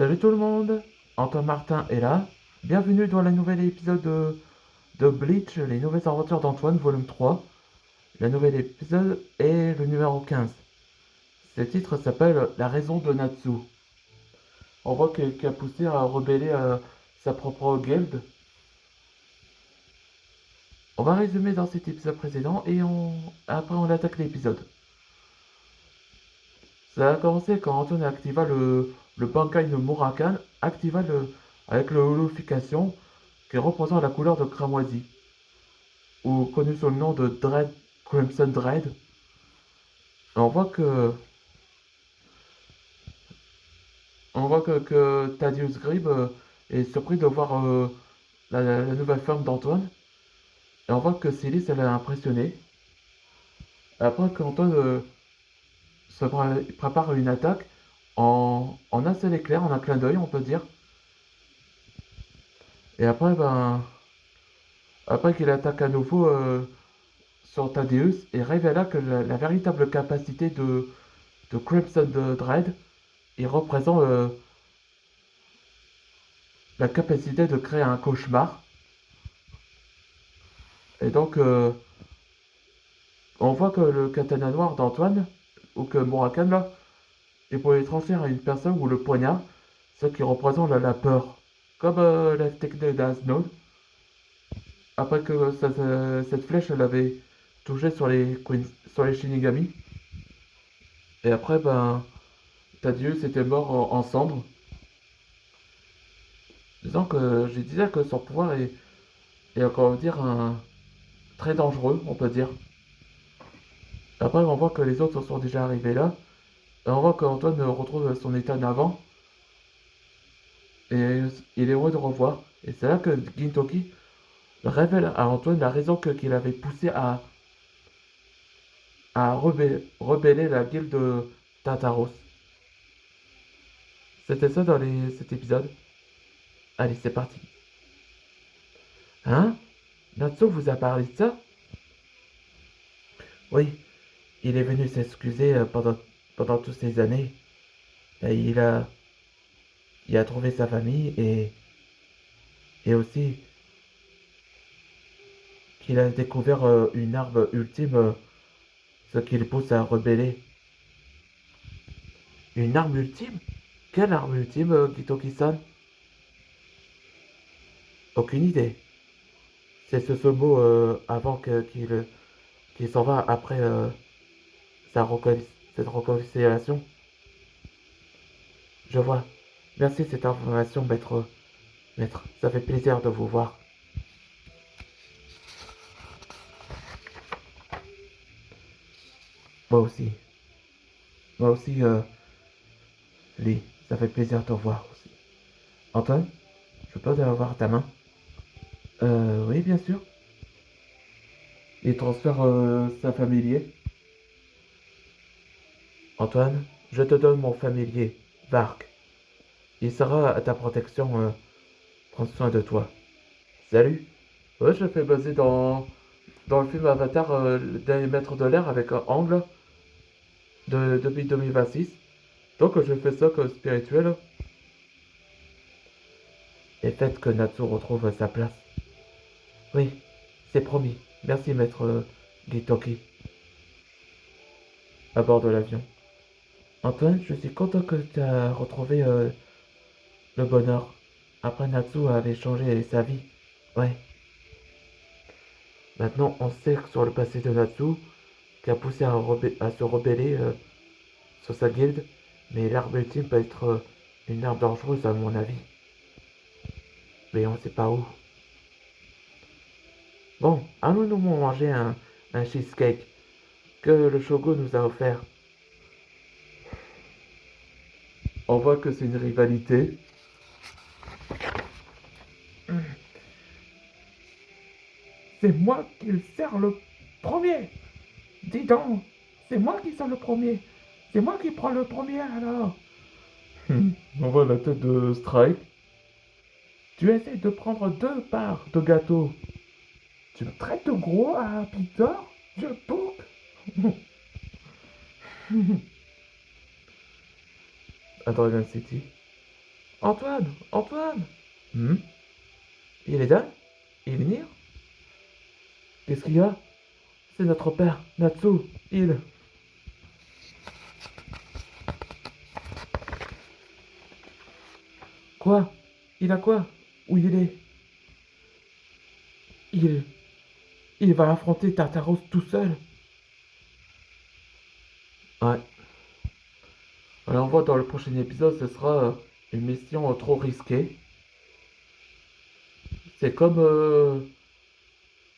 Salut tout le monde, Antoine Martin est là. Bienvenue dans le nouvel épisode de Bleach, les nouvelles aventures d'Antoine, volume 3. Le nouvel épisode est le numéro 15. Ce titre s'appelle La raison de Natsu. On voit qu'il a poussé à rebeller sa propre guilde. On va résumer dans cet épisode précédent et après on attaque l'épisode. Ça a commencé quand Antoine activa le Bankai no Murakan, avec le holofication qui représente la couleur de cramoisi, ou connu sous le nom de Dread, Crimson Dread. On voit que que Thaddeus Grib est surpris de voir la nouvelle forme d'Antoine. Et on voit que Céline, ça l'a impressionné. Après qu'Antoine prépare une attaque en un seul éclair, en un clin d'œil, on peut dire. Et après qu'il attaque à nouveau sur Thaddeus, il révéla que la véritable capacité de Crimson Dread, il représente la capacité de créer un cauchemar. Et donc, on voit que le katana noir d'Antoine, ou que Murakan là, il pourrait transférer à une personne ou le poignard, ce qui représente la peur. Comme la technique d'Asnode, après que cette flèche l'avait touché sur les Shinigami. Et après, Thaddeus était mort en cendres. Disons que je disais que son pouvoir est encore dire très dangereux, on peut dire. Après, on voit que les autres sont déjà arrivés là. Et on voit qu'Antoine retrouve son état d'avant. Et il est heureux de revoir. Et c'est là que Gintoki révèle à Antoine la raison qu'il avait poussé à rebeller la guilde de Tartaros. C'était ça dans cet épisode. Allez, c'est parti. Hein? Natsu vous a parlé de ça? Oui, il est venu s'excuser pendant toutes ces années. Et il a trouvé sa famille et aussi qu'il a découvert une arme ultime, ce qui le pousse à rebeller. Une arme ultime? Quelle arme ultime, Gitoki-san? Aucune idée. C'est ce mot avant qu'il s'en va après sa cette réconciliation. Je vois. Merci de cette information, maître. Maître, ça fait plaisir de vous voir. Moi aussi. Moi aussi, Lee, ça fait plaisir de te voir aussi. Antoine, je peux avoir ta main? Oui, bien sûr. Il transfère sa familier. Antoine, je te donne mon familier, Vark. Il sera à ta protection, prendre soin de toi. Salut. Ouais, je fais baser dans le film Avatar des maîtres de l'air avec un angle depuis 2026. Donc je fais ça comme spirituel. Et faites que Natsu retrouve sa place. Oui, c'est promis. Merci, maître Gitoki. À bord de l'avion. Antoine, je suis content que tu as retrouvé le bonheur. Après Natsu avait changé sa vie. Ouais. Maintenant, on sait que sur le passé de Natsu, qui a poussé à se rebeller sur sa guilde. Mais l'arme ultime peut être une arme dangereuse à mon avis. Mais on sait pas où. Bon, allons-nous manger un cheesecake que le Shogun nous a offert. On voit que c'est une rivalité. C'est moi qui le sers le premier. Dis donc, c'est moi qui sers le premier. C'est moi qui prends le premier alors. On voit la tête de Strike. Tu essaies de prendre 2 parts de gâteau. Tu me traites de gros à Peter? Je boucle. À Dragon City. Antoine, Antoine. Hmm. Il est là? Il est venir? Qu'est-ce qu'il y a? C'est notre père, Natsu. Il. Quoi? Il a quoi? Où il est? Il. Il va affronter Tartaros tout seul. Ouais. Alors on voit dans le prochain épisode, ce sera une mission trop risquée. C'est comme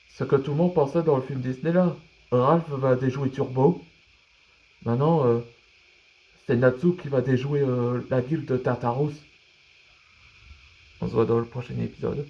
ce que tout le monde pensait dans le film Disney là. Ralph va déjouer Turbo. Maintenant, c'est Natsu qui va déjouer la guilde de Tartaros. On se voit dans le prochain épisode.